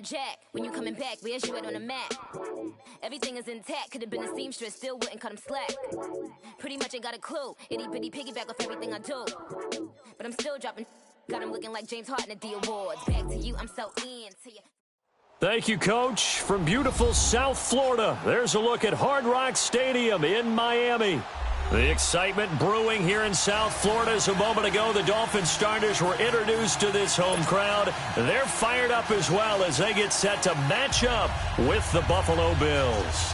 jack. When you coming back, where's you at on the map? Everything is intact, could have been a seamstress, still wouldn't cut him slack. Pretty much ain't got a clue, itty bitty piggyback off everything I do. But I'm still dropping, got him looking like James Harden at the awards. Back to you, I'm so into you. Thank you, Coach. From beautiful South Florida, there's a look at Hard Rock Stadium in Miami. The excitement brewing here in South Florida. As a moment ago, the Dolphins starters were introduced to this home crowd. They're fired up as well as they get set to match up with the Buffalo Bills.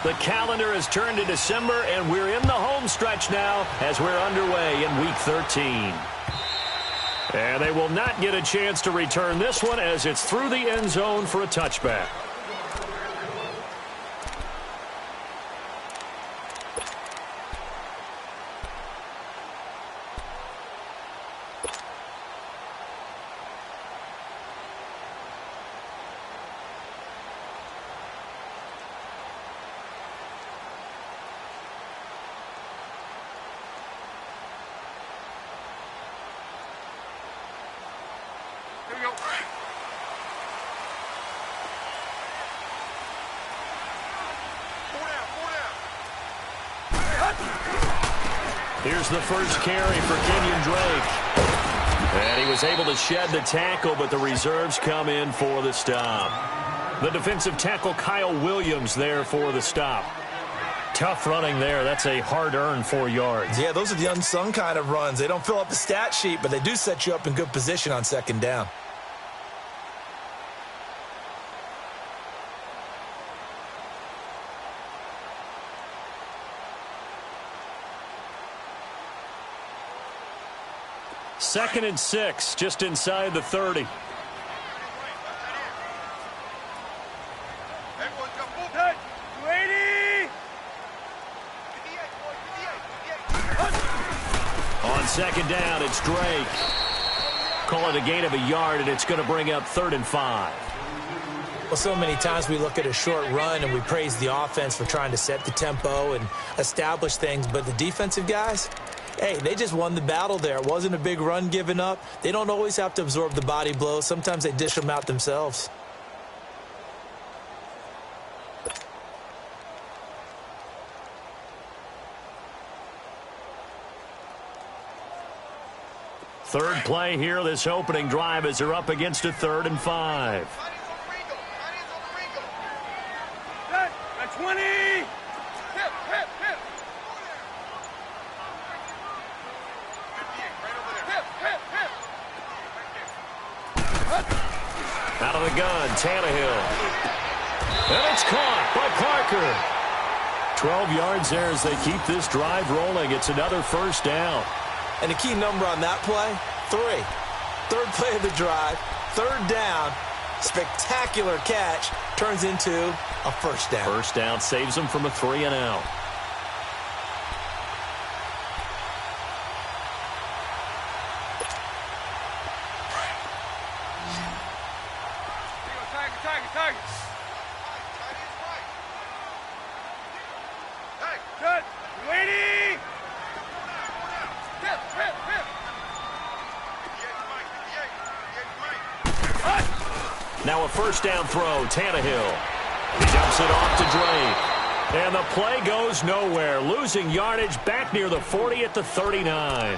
The calendar has turned to December, and we're in the home stretch now as we're underway in Week 13. And they will not get a chance to return this one as it's through the end zone for a touchback. Here's the first carry for Kenyon Drake. And he was able to shed the tackle, but the reserves come in for the stop. The defensive tackle Kyle Williams there for the stop. Tough running there. That's a hard-earned 4 yards. Yeah, those are the unsung kind of runs. They don't fill up the stat sheet, but they do set you up in good position on second down. Second and 6, just inside the 30. On second down, it's Drake. Call it a gain of a yard, and it's going to bring up 3rd and 5. Well, so many times we look at a short run and we praise the offense for trying to set the tempo and establish things, but the defensive guys, hey, they just won the battle there. It wasn't a big run given up. They don't always have to absorb the body blows. Sometimes they dish them out themselves. Third play here, this opening drive, as they're up against a 3rd and 5. 20! Out of the gun, Tannehill. And it's caught by Parker. 12 yards there as they keep this drive rolling. It's another first down. And the key number on that play, 3. Third play of the drive, 3rd down, spectacular catch, turns into a first down. First down saves them from a 3 and out. Now a first down throw, Tannehill. He dumps it off to Drake. And the play goes nowhere, losing yardage back near the 40 at the 39.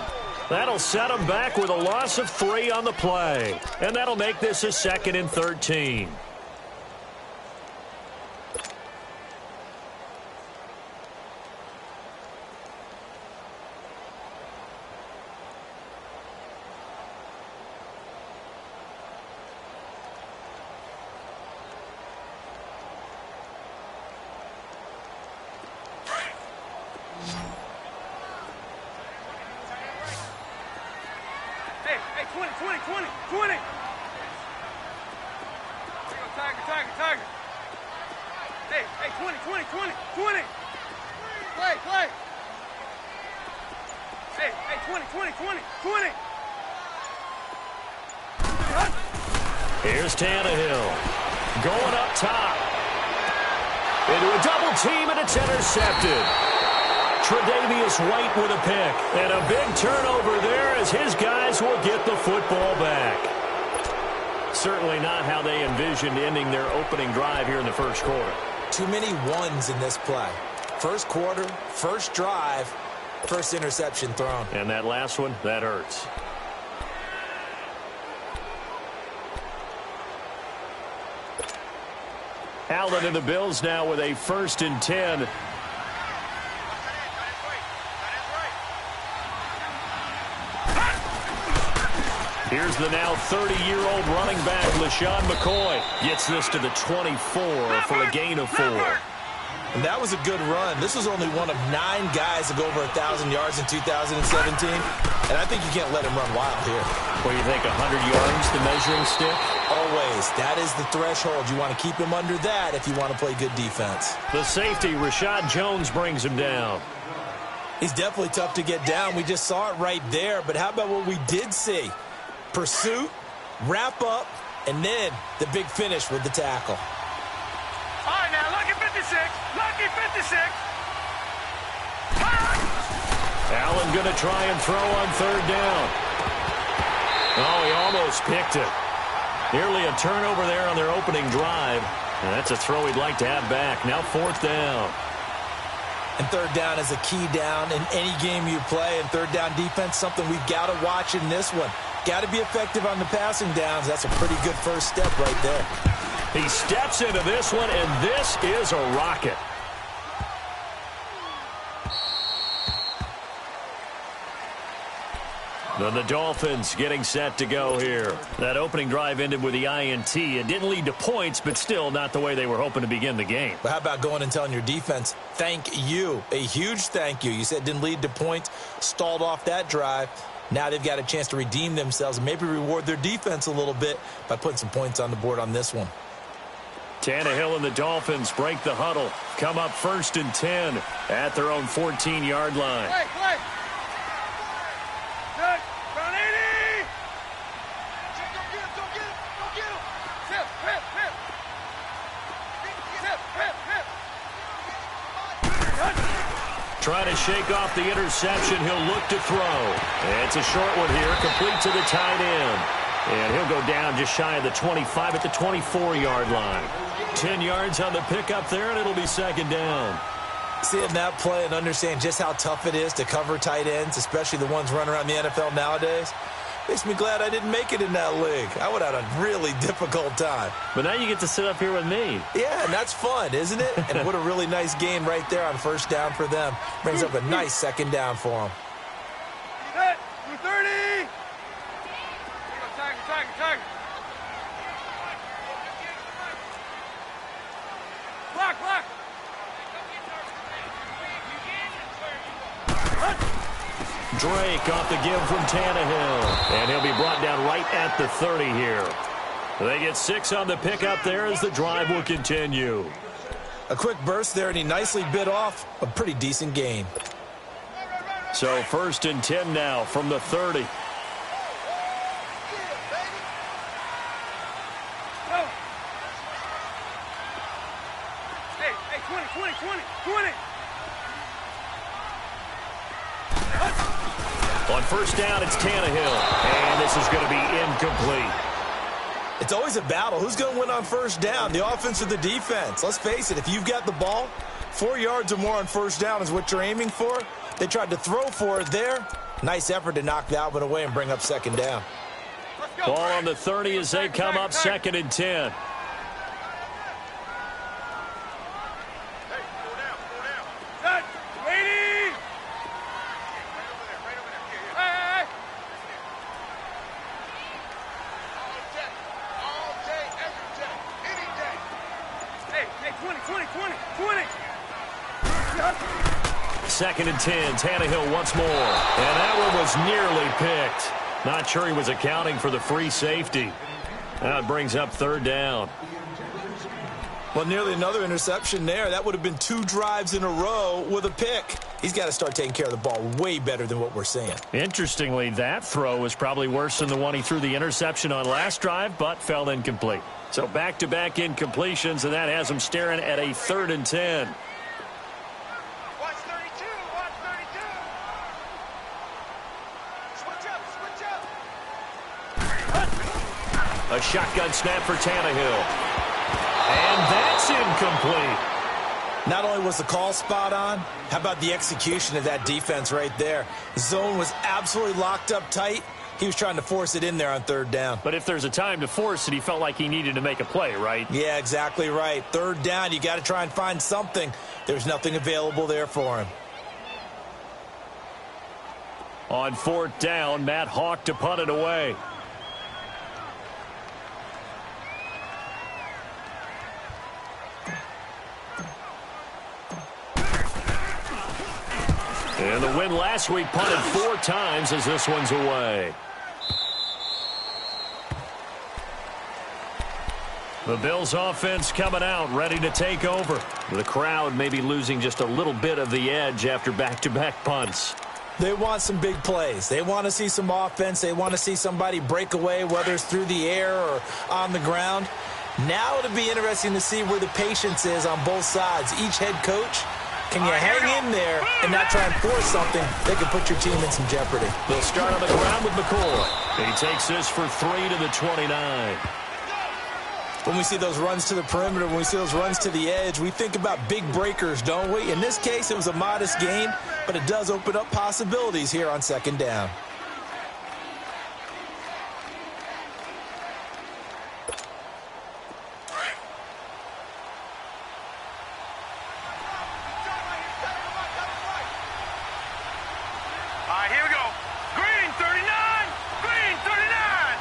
That'll set him back with a loss of 3 on the play. And that'll make this a 2nd and 13. Hey, 20. Tiger. Hey, 20. Play. Hey, 20, 20, 20, 20. Here's Tannehill. Going up top. Into a double team, and it's intercepted. Tre'Davious White with a pick. And a big turnover there as his guys will get the football back. Certainly not how they envisioned ending their opening drive here in the first quarter. Too many ones in this play. First quarter, first drive, first interception thrown. And that last one, that hurts. Allen and the Bills now with a 1st and 10. Here's the now 30-year-old running back, LaShawn McCoy. Gets this to the 24 for a gain of 4. And that was a good run. This was only one of 9 guys to go over 1,000 yards in 2017. And I think you can't let him run wild here. Well, you think 100 yards, the measuring stick? Always. That is the threshold. You want to keep him under that if you want to play good defense. The safety, Rashad Jones, brings him down. He's definitely tough to get down. We just saw it right there. But how about what we did see? Pursuit, wrap up, and then the big finish with the tackle. All right, now, lucky 56. Lucky 56. Allen going to try and throw on 3rd down. Oh, he almost picked it. Nearly a turnover there on their opening drive. And that's a throw he'd like to have back. Now 4th down. And 3rd down is a key down in any game you play. And 3rd down defense, something we've got to watch in this one. Got to be effective on the passing downs. That's a pretty good first step right there. He steps into this one, and this is a rocket. Then the Dolphins getting set to go here. That opening drive ended with the INT. It didn't lead to points, but still not the way they were hoping to begin the game. But how about going and telling your defense, thank you, a huge thank you. You said it didn't lead to points, stalled off that drive. Now they've got a chance to redeem themselves and maybe reward their defense a little bit by putting some points on the board on this one. Tannehill and the Dolphins break the huddle. Come up 1st and 10 at their own 14-yard line. Play. Good. Round 80. Go get him. Go get him. Zip. Rip. Zip. Rip. Trying to shake off the interception. He'll look to throw. It's a short one here, complete to the tight end. And he'll go down just shy of the 25 at the 24-yard line. 10 yards on the pickup there, and it'll be 2nd down. Seeing that play and understand just how tough it is to cover tight ends, especially the ones running around the NFL nowadays, makes me glad I didn't make it in that league. I would have had a really difficult time. But now you get to sit up here with me. Yeah, and that's fun, isn't it? And what a really nice gain right there on 1st down for them. Brings up a nice 2nd down for them. Set. 30. Tag. Block. Drake off the give from Tannehill. And he'll be brought down right at the 30 here. They get 6 on the pickup there as the drive will continue. A quick burst there, and he nicely bit off a pretty decent gain. So 1st and 10 now from the 30. Hey, 20. On 1st down, it's Tannehill. And this is going to be incomplete. It's always a battle. Who's going to win on 1st down, the offense or the defense? Let's face it, if you've got the ball, 4 yards or more on 1st down is what you're aiming for. They tried to throw for it there. Nice effort to knock that one away and bring up 2nd down. Ball on the 30 as they come up 2nd and 10. Second and 10, Tannehill once more. And that one was nearly picked. Not sure he was accounting for the free safety. Now it brings up 3rd down. Well, nearly another interception there. That would have been 2 drives in a row with a pick. He's got to start taking care of the ball way better than what we're seeing. Interestingly, that throw was probably worse than the one he threw the interception on last drive, but fell incomplete. So back-to-back incompletions, and that has him staring at a 3rd and 10. Watch 32, watch 32. Switch up. A shotgun snap for Tannehill. And that's incomplete. Not only was the call spot on, how about the execution of that defense right there? The zone was absolutely locked up tight. He was trying to force it in there on 3rd down. But if there's a time to force it, he felt like he needed to make a play, right? Yeah, exactly right. 3rd down, you got to try and find something. There's nothing available there for him. On 4th down, Matt Hawk to punt it away. And the win last week punted 4 times as this one's away. The Bills offense coming out, ready to take over. The crowd may be losing just a little bit of the edge after back-to-back punts. They want some big plays. They want to see some offense. They want to see somebody break away, whether it's through the air or on the ground. Now it'll be interesting to see where the patience is on both sides. Each head coach, can you hang in there and not try and force something that could put your team in some jeopardy? They'll start on the ground with McCoy. He takes this for 3 to the 29. When we see those runs to the perimeter, when we see those runs to the edge, we think about big breakers, don't we? In this case, it was a modest gain, but it does open up possibilities here on 2nd down. All right, here we go. Green 39, green 39.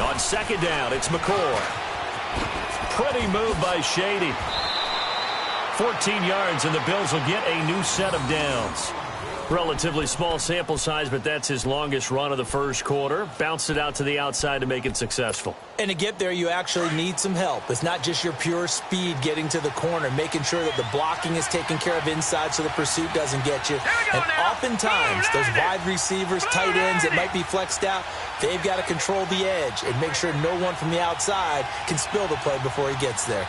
On 2nd down, it's McCoy. Pretty move by Shady. 14 yards, and the Bills will get a new set of downs. Relatively small sample size, but that's his longest run of the first quarter. Bounced it out to the outside to make it successful. And to get there, you actually need some help. It's not just your pure speed getting to the corner, making sure that the blocking is taken care of inside so the pursuit doesn't get you. And oftentimes, those wide receivers, tight ends that might be flexed out, they've got to control the edge and make sure no one from the outside can spill the play before he gets there.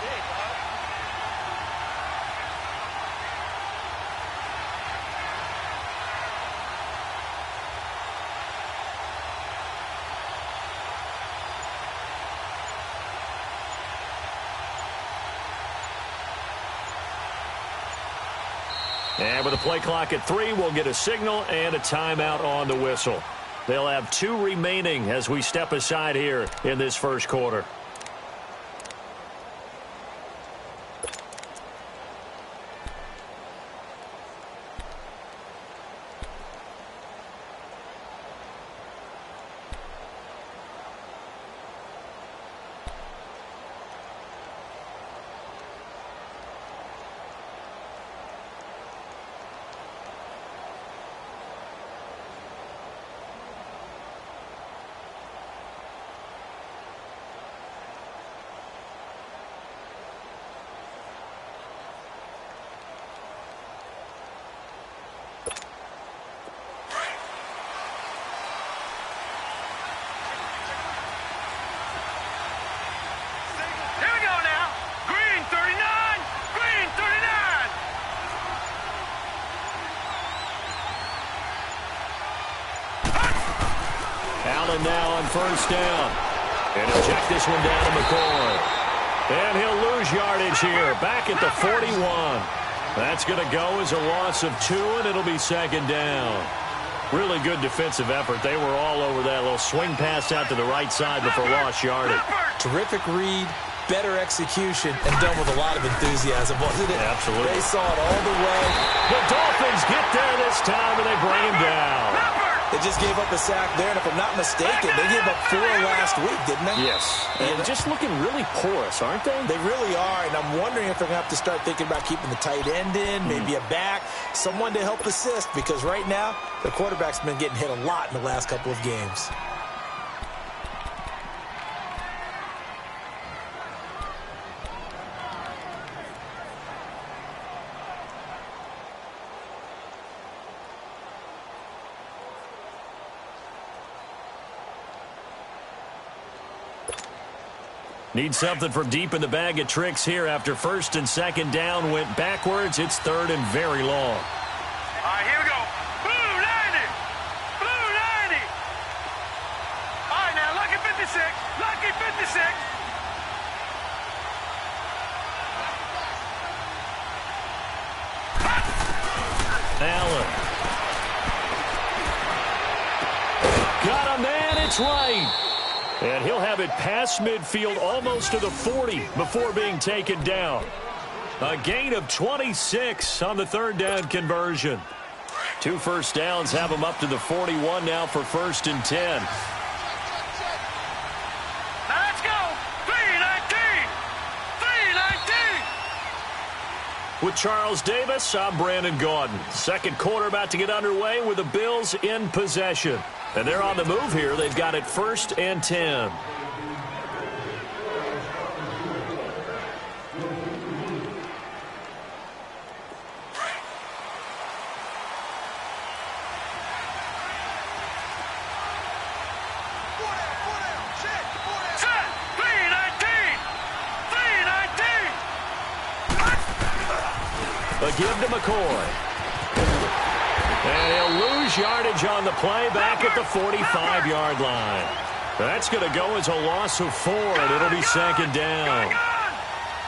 And with a play clock at 3, we'll get a signal and a timeout on the whistle. They'll have 2 remaining as we step aside here in this first quarter. Allen now on 1st down. And he'll check this one down to McCoy. And he'll lose yardage here, back at the 41. That's going to go as a loss of 2, and it'll be 2nd down. Really good defensive effort. They were all over that little swing pass out to the right side before lost yardage. Terrific read, better execution, and done with a lot of enthusiasm, wasn't it? Absolutely. They saw it all the way. The Dolphins get there this time, and they bring him down. They just gave up a sack there, and if I'm not mistaken, they gave up 4 last week, didn't they? Yes. And just looking really porous, aren't they? They really are, and I'm wondering if they're going to have to start thinking about keeping the tight end in, maybe a back, someone to help assist, because right now, the quarterback's been getting hit a lot in the last couple of games. Need something from deep in the bag of tricks here after first and second down went backwards. It's third and very long. All right, here we go. Blue 90. Blue 90. All right, now, lucky 56. Lucky 56. Allen. Got a man, it's right. And he'll have it past midfield almost to the 40 before being taken down. A gain of 26 on the third down conversion. 2 first downs have him up to the 41 now for first and 10. Now let's go. 319. 319. With Charles Davis, I'm Brandon Gaudin. Second quarter about to get underway with the Bills in possession. And they're on the move here. They've got it first and 10. Set. 319. 319. A give to McCoy. And he'll lose yardage on the play back at the 45-yard line. That's going to go as a loss of 4, and it'll be second down.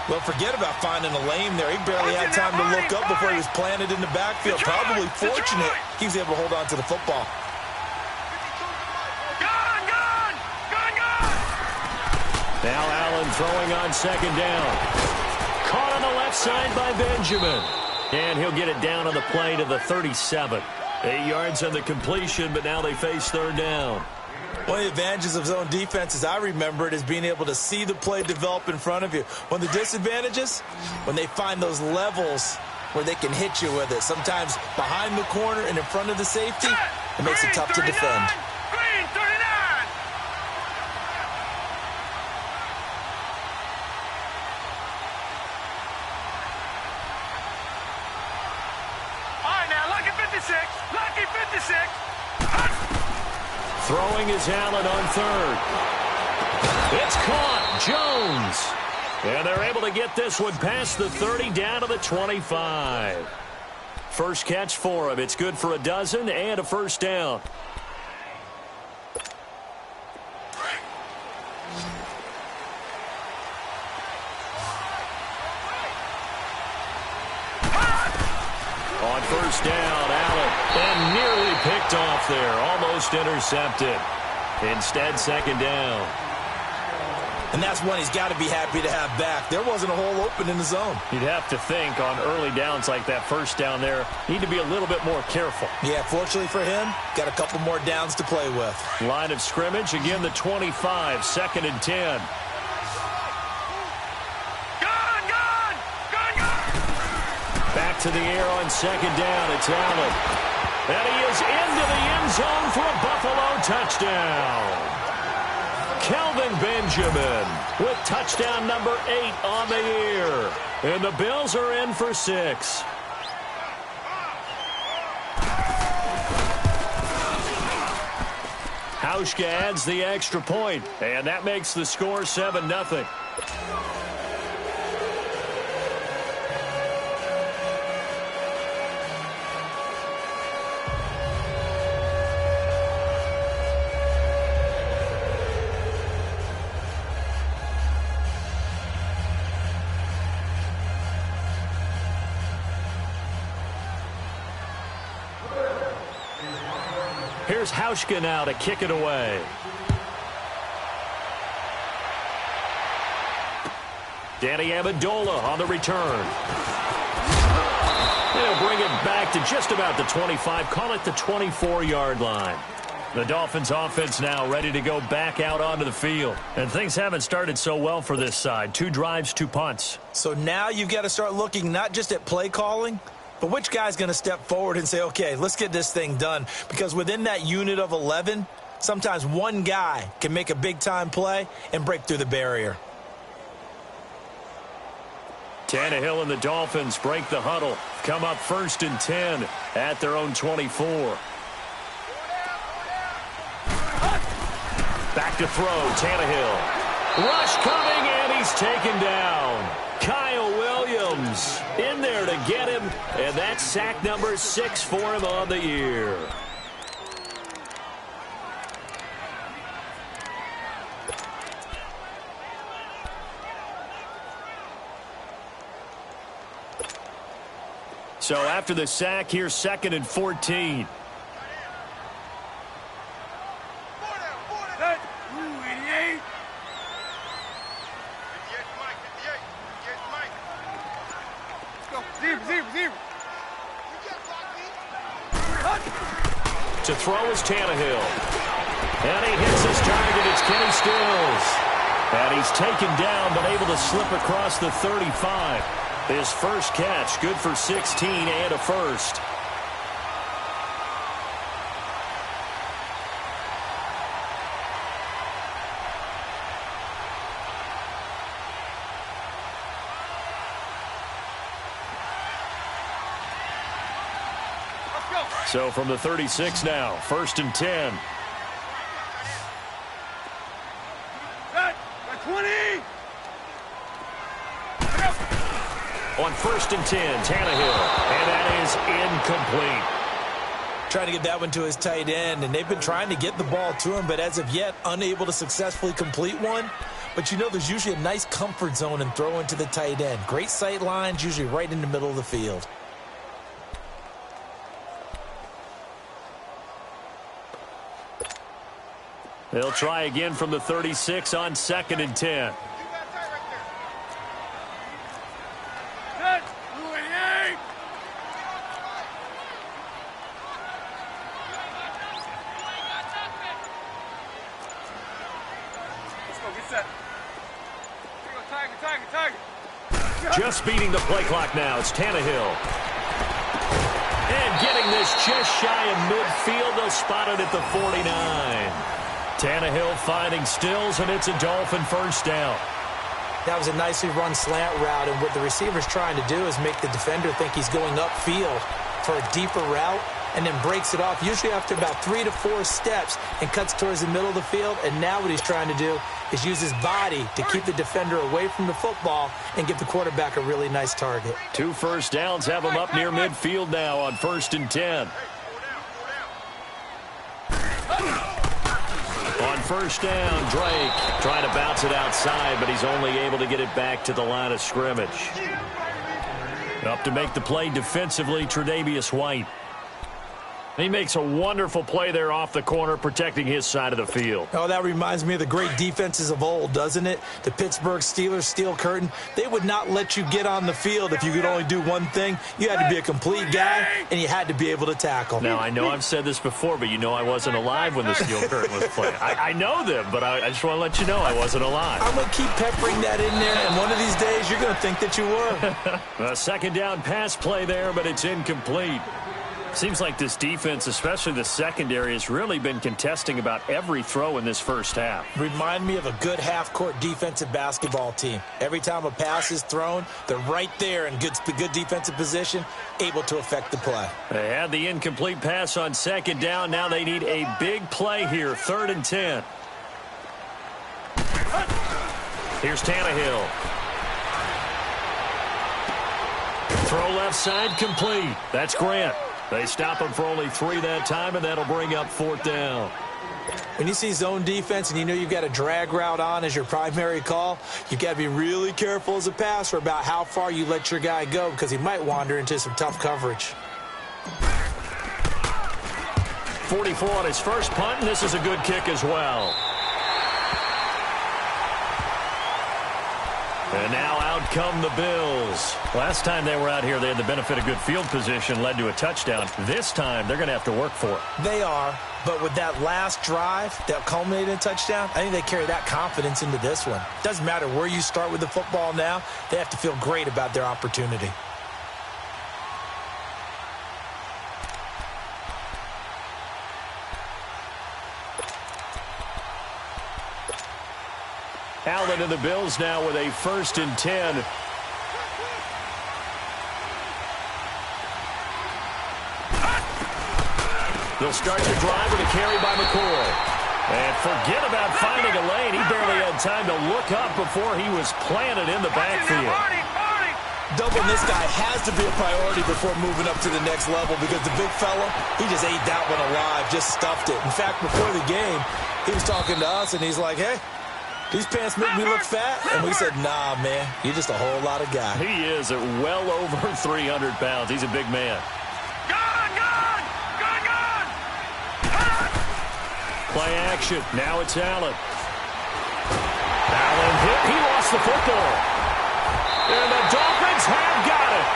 Well, forget about finding a lane there. He barely had time to look up before he was planted in the backfield. Probably fortunate he was able to hold on to the football. Gone. Now Allen throwing on second down. Caught on the left side by Benjamin. And he'll get it down on the play to the 37. 8 yards on the completion, but now they face third down. One of the advantages of zone defense, as I remember it, is being able to see the play develop in front of you. One of the disadvantages, when they find those levels where they can hit you with it. Sometimes behind the corner and in front of the safety, it makes it tough to defend. Green 39. All right, now, lucky 56. Lucky 56. Throwing is Allen on third. It's caught. Jones. And they're able to get this one past the 30 down to the 25. First catch for him. It's good for a dozen and a first down. On first down, Allen. And nearly picked off there. Almost intercepted. Instead, second down. And that's one he's got to be happy to have back. There wasn't a hole open in the zone. You'd have to think on early downs like that first down there, need to be a little bit more careful. Yeah, fortunately for him, got a couple more downs to play with. Line of scrimmage, again the 25, second and 10. Back to the air on second down, it's Allen. And he is into the end zone for a Buffalo touchdown. Kelvin Benjamin with touchdown number 8 on the year. And the Bills are in for 6. Hauschka adds the extra point, and that makes the score 7-0. Here's Hauschka now to kick it away. Danny Amendola on the return. They'll bring it back to just about the 25, call it the 24-yard line. The Dolphins offense now ready to go back out onto the field. And things haven't started so well for this side. 2 drives, 2 punts. So now you've got to start looking not just at play calling, but which guy's going to step forward and say, okay, let's get this thing done. Because within that unit of 11, sometimes one guy can make a big-time play and break through the barrier. Tannehill and the Dolphins break the huddle. Come up 1st and 10 at their own 24. Back to throw, Tannehill. Rush coming, and he's taken down. Kyle Williams in there to get him, and that's sack number 6 for him on the year. So after the sack, here's 2nd and 14. To throw is Tannehill. And he hits his target. It's Kenny Stills. And he's taken down, but able to slip across the 35. His first catch, good for 16 and a first. So from the 36 now, 1st and 10. 20! On 1st and 10, Tannehill, and that is incomplete. Trying to get that one to his tight end, and they've been trying to get the ball to him, but as of yet, unable to successfully complete one. But you know there's usually a nice comfort zone in throwing to the tight end. Great sight lines, usually right in the middle of the field. They'll try again from the 36 on 2nd and 10. Just beating the play clock now. It's Tannehill. And getting this just shy of midfield. They'll spot it at the 49. Tannehill finding Stills, and it's a Dolphin first down. That was a nicely run slant route, and what the receiver's trying to do is make the defender think he's going upfield for a deeper route, and then breaks it off, usually after about 3 to 4 steps, and cuts towards the middle of the field. And now what he's trying to do is use his body to keep the defender away from the football and give the quarterback a really nice target. 2 first downs have him up near midfield now on 1st and 10. On 1st down, Drake trying to bounce it outside, but he's only able to get it back to the line of scrimmage. Up to make the play defensively, Tre'Davious White. He makes a wonderful play there off the corner, protecting his side of the field. Oh, that reminds me of the great defenses of old, doesn't it? The Pittsburgh Steelers steel curtain. They would not let you get on the field if you could only do one thing. You had to be a complete guy, and you had to be able to tackle. Now, I know I've said this before, but you know I wasn't alive when the steel curtain was playing. I know them, but I just want to let you know I wasn't alive. I'm going to keep peppering that in there, and one of these days you're going to think that you were. A 2nd down pass play there, but it's incomplete. Seems like this defense, especially the secondary, has really been contesting about every throw in this first half. Remind me of a good half-court defensive basketball team. Every time a pass is thrown, they're right there in good defensive position, able to affect the play. They had the incomplete pass on 2nd down. Now they need a big play here, 3rd and 10. Here's Tannehill. Throw left side complete. That's Grant. They stop him for only 3 that time, and that'll bring up 4th down. When you see zone defense and you know you've got a drag route on as your primary call, you've got to be really careful as a passer about how far you let your guy go, because he might wander into some tough coverage. 44 on his first punt, and this is a good kick as well. And now out come the Bills. Last time they were out here, they had the benefit of good field position, led to a touchdown. This time, they're going to have to work for it. They are, but with that last drive that culminated in a touchdown, I think they carry that confidence into this one. Doesn't matter where you start with the football now, they have to feel great about their opportunity. Allen and the Bills now with a 1st and 10. They'll start the drive with a carry by McCoy. And forget about finding a lane. He barely had time to look up before he was planted in the backfield. Doubling this guy has to be a priority before moving up to the next level because the big fella, he just ate that one alive, just stuffed it. In fact, before the game, he was talking to us, and he's like, hey, these pants make me look fat? And we said, nah, man, you're just a whole lot of guy. He is at well over 300 pounds. He's a big man. Play action. Now it's Allen. Allen hit. He lost the football. And the Dolphins have got it.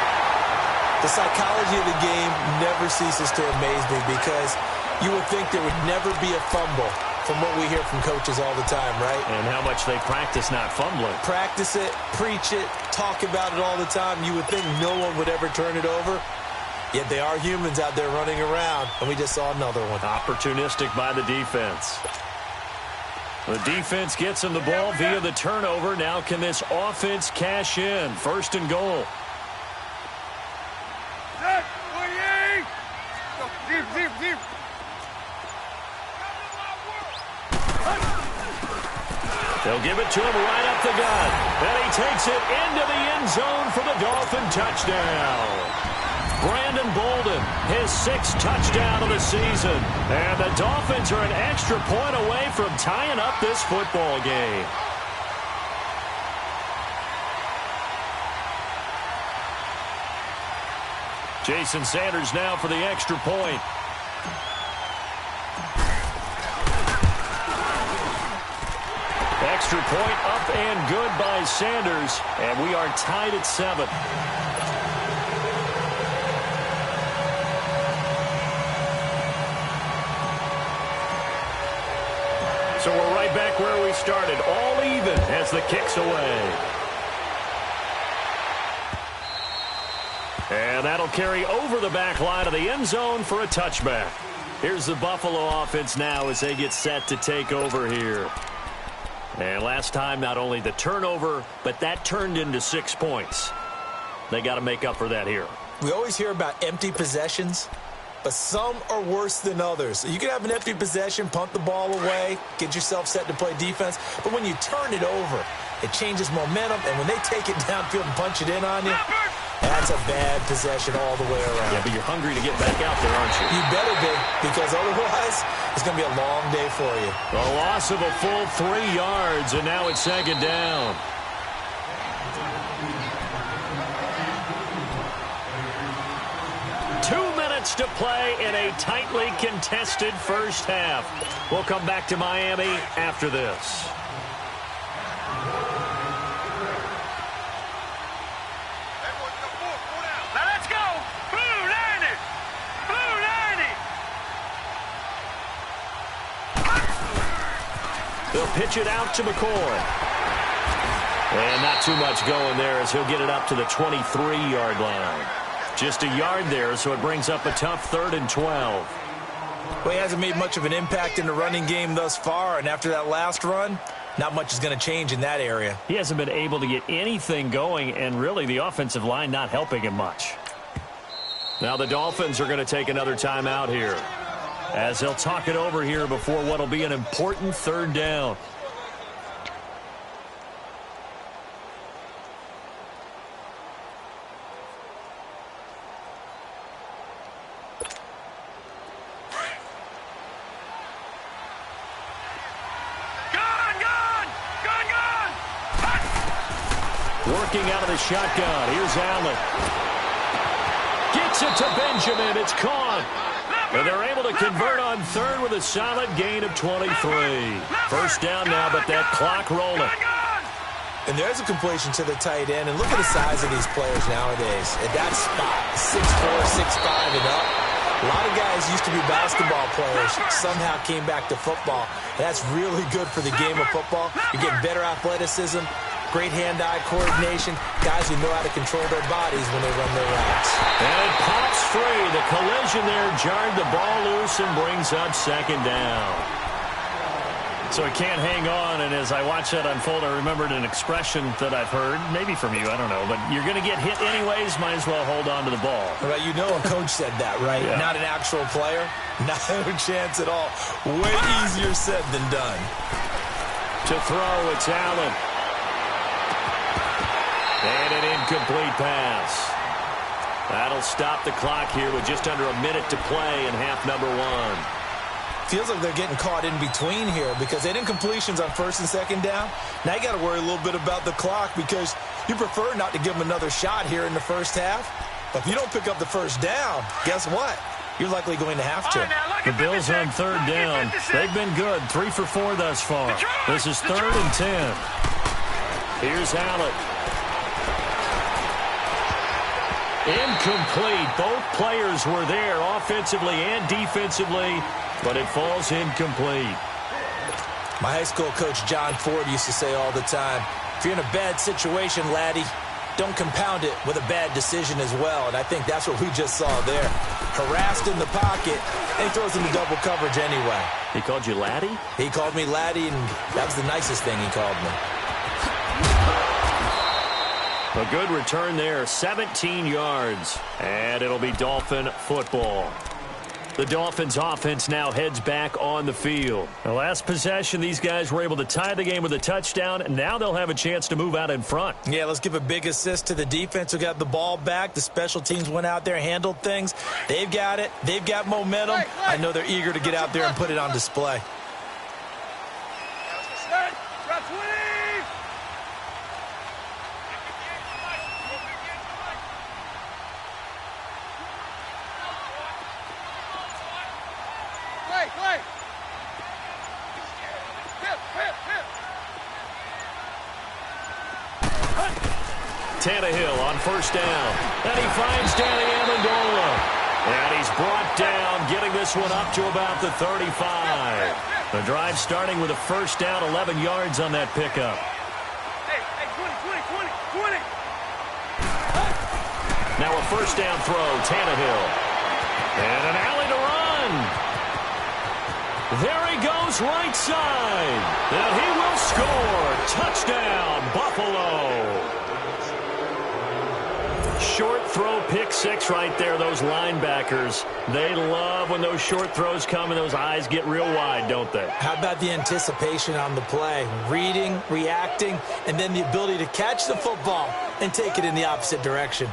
The psychology of the game never ceases to amaze me because you would think there would never be a fumble from what we hear from coaches all the time, right? And how much they practice not fumbling. Practice it, preach it, talk about it all the time. You would think no one would ever turn it over. Yet they are humans out there running around, and we just saw another one. Opportunistic by the defense. The defense gets him the ball via the turnover. Now can this offense cash in? 1st and goal. Deep. They'll give it to him right up the gut. And he takes it into the end zone for the Dolphin touchdown. Brandon Bolden, his 6th touchdown of the season. And the Dolphins are an extra point away from tying up this football game. Jason Sanders now for the extra point. Extra point up and good by Sanders. And we are tied at 7. So we're right back where we started, all even as the kick's away. And that'll carry over the back line of the end zone for a touchback. Here's the Buffalo offense now as they get set to take over here. And last time, not only the turnover, but that turned into 6 points. They got to make up for that here. We always hear about empty possessions, but some are worse than others. You can have an empty possession, punt the ball away, get yourself set to play defense, but when you turn it over, it changes momentum, and when they take it downfield and punch it in on you, that's a bad possession all the way around. Yeah, but you're hungry to get back out there, aren't you? You better be, because otherwise it's going to be a long day for you. A loss of a full 3 yards, and now it's 2nd down. To play in a tightly contested first half. We'll come back to Miami after this. Now let's go. Blue 90. Blue 90. They'll pitch it out to McCoy. And not too much going there as he'll get it up to the 23-yard line. Just a yard there, so it brings up a tough 3rd and 12. Well, he hasn't made much of an impact in the running game thus far, and after that last run, not much is going to change in that area. He hasn't been able to get anything going, and really the offensive line not helping him much. Now the Dolphins are going to take another timeout here, as they'll talk it over here before what will be an important 3rd down. Working out of the shotgun. Here's Allen. Gets it to Benjamin. It's caught. And they're able to convert on 3rd with a solid gain of 23. 1st down now, but that clock rolling. And there's a completion to the tight end. And look at the size of these players nowadays. At that spot, 6'4", 6'5", and up. A lot of guys used to be basketball players, somehow came back to football. That's really good for the game of football. You're getting better athleticism, great hand-eye coordination, guys who know how to control their bodies when they run their routes. And it pops free. The collision there jarred the ball loose and brings up second down. So he can't hang on, and as I watched that unfold, I remembered an expression that I've heard, maybe from you, I don't know, but you're going to get hit anyways, might as well hold on to the ball. Well, you know a coach said that, right? Yeah. Not an actual player. Not a chance at all. Way easier said than done. To throw, it's Allen. And an incomplete pass. That'll stop the clock here with just under a minute to play in half number one. Feels like they're getting caught in between here because they didn't completions on first and second down. Now you got to worry a little bit about the clock because you prefer not to give them another shot here in the first half. But if you don't pick up the first down, guess what? You're likely going to have to. The Bills on third down. They've been good, 3 for 4 thus far. This is 3rd and 10. Here's Allen. Incomplete. Both players were there offensively and defensively, but it falls incomplete. My high school coach, John Ford, used to say all the time, if you're in a bad situation, laddie, don't compound it with a bad decision as well. And I think that's what we just saw there. Harassed in the pocket, and he throws into double coverage anyway. He called you laddie? He called me laddie, and that was the nicest thing he called me. A good return there, 17 yards, and it'll be Dolphin football. The Dolphins offense now heads back on the field. The last possession, these guys were able to tie the game with a touchdown, and now they'll have a chance to move out in front. Yeah, let's give a big assist to the defense who got the ball back. The special teams went out there, handled things. They've got it. They've got momentum. I know they're eager to get out there and put it on display. Tannehill on first down. And he finds Danny Amendola. And he's brought down, getting this one up to about the 35. The drive starting with a first down, 11 yards on that pickup. Hey, 20. Now a first down throw, Tannehill. And an alley to run. There he goes, right side. And he will score. Touchdown, Buffalo. Short throw, pick six right there, those linebackers. They love when those short throws come and those eyes get real wide, don't they? How about the anticipation on the play? Reading, reacting, and then the ability to catch the football and take it in the opposite direction.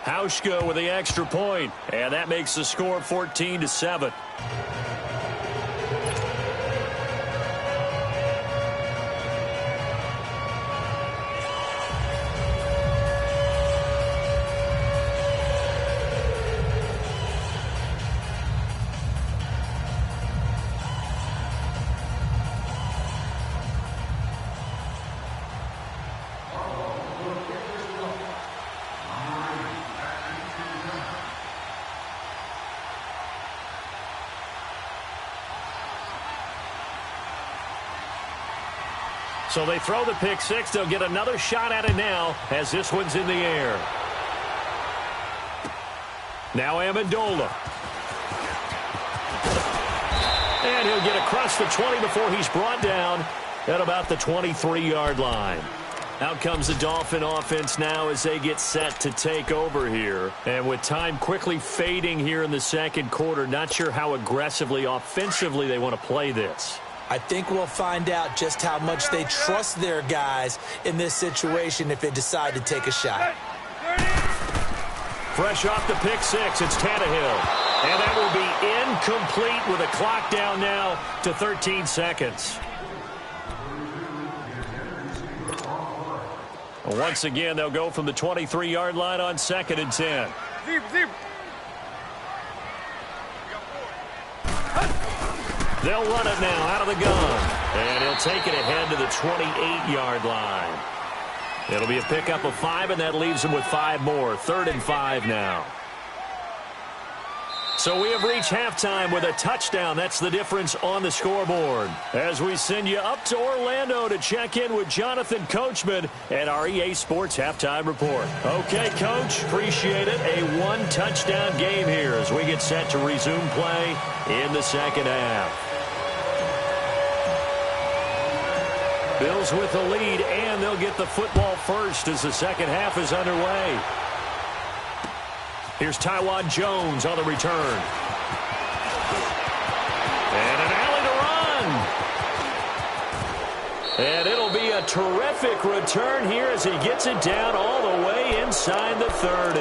Hauschka with the extra point, and that makes the score 14-7. So they throw the pick six. They'll get another shot at it now as this one's in the air. Now Amendola. And he'll get across the 20 before he's brought down at about the 23-yard line. Out comes the Dolphin offense now as they get set to take over here. And with time quickly fading here in the second quarter, not sure how aggressively, offensively they want to play this. I think we'll find out just how much they trust their guys in this situation if they decide to take a shot. Fresh off the pick six, it's Tannehill. And that will be incomplete with a clock down now to 13 seconds. Once again, they'll go from the 23-yard line on 2nd and 10. They'll run it now out of the gun. And he'll take it ahead to the 28-yard line. It'll be a pickup of 5, and that leaves him with 5 more. 3rd and 5 now. So we have reached halftime with a touchdown. That's the difference on the scoreboard. As we send you up to Orlando to check in with Jonathan Coachman at our EA Sports Halftime Report. Okay, Coach, appreciate it. A 1-touchdown game here as we get set to resume play in the second half. Bills with the lead, and they'll get the football first as the second half is underway. Here's Taiwan Jones on the return. And an alley to run. And it'll be a terrific return here as he gets it down all the way inside the 30.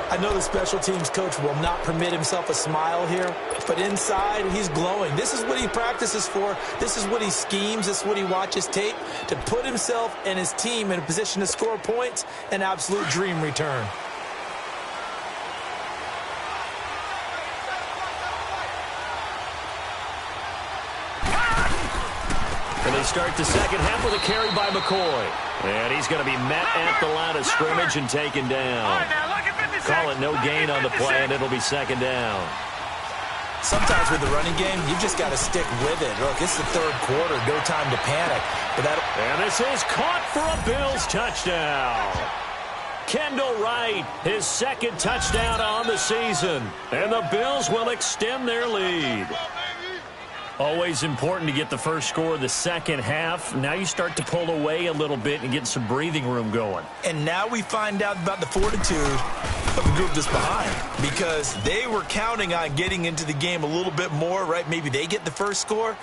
I know the special teams coach will not permit himself a smile here, but inside he's glowing. This is what he practices for. This is what he schemes. This is what he watches tape to put himself and his team in a position to score points. An absolute dream return. And they start the second half with a carry by McCoy. And he's going to be met at the line of scrimmage and taken down. Call it no gain on the play, and it'll be second down. Sometimes with the running game, you just got to stick with it. Look, it's the third quarter, no time to panic. And this is caught for a Bills touchdown. Kendall Wright, his second touchdown on the season. And the Bills will extend their lead. Always important to get the first score of the second half. Now you start to pull away a little bit and get some breathing room going. And now we find out about the fortitude of the group that's behind, because they were counting on getting into the game a little bit more, right? Maybe they get the first score.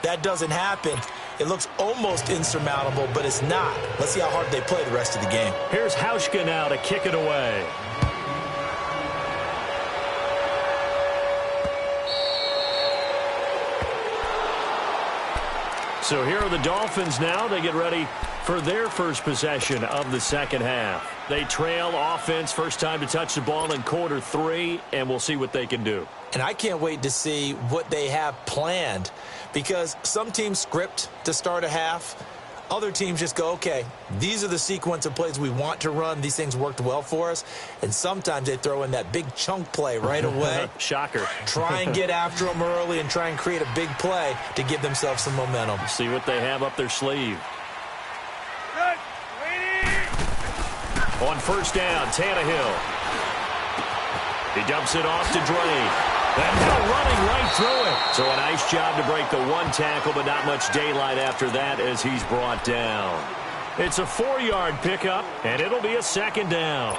That doesn't happen. It looks almost insurmountable, but it's not. Let's see how hard they play the rest of the game. Here's Hauschka now to kick it away. So here are the Dolphins now. They get ready for their first possession of the second half. They trail offense, first time to touch the ball in quarter 3, and we'll see what they can do. And I can't wait to see what they have planned, because some teams script to start a half. Other teams just go, okay, these are the sequence of plays we want to run. These things worked well for us. And sometimes they throw in that big chunk play right away. Shocker. Try and get after them early and try and create a big play to give themselves some momentum. See what they have up their sleeve. Good. Waiting. On first down, Tannehill. He dumps it off to Drake. And now running right through it. So a nice job to break the 1 tackle, but not much daylight after that as he's brought down. It's a 4-yard pickup, and it'll be a second down.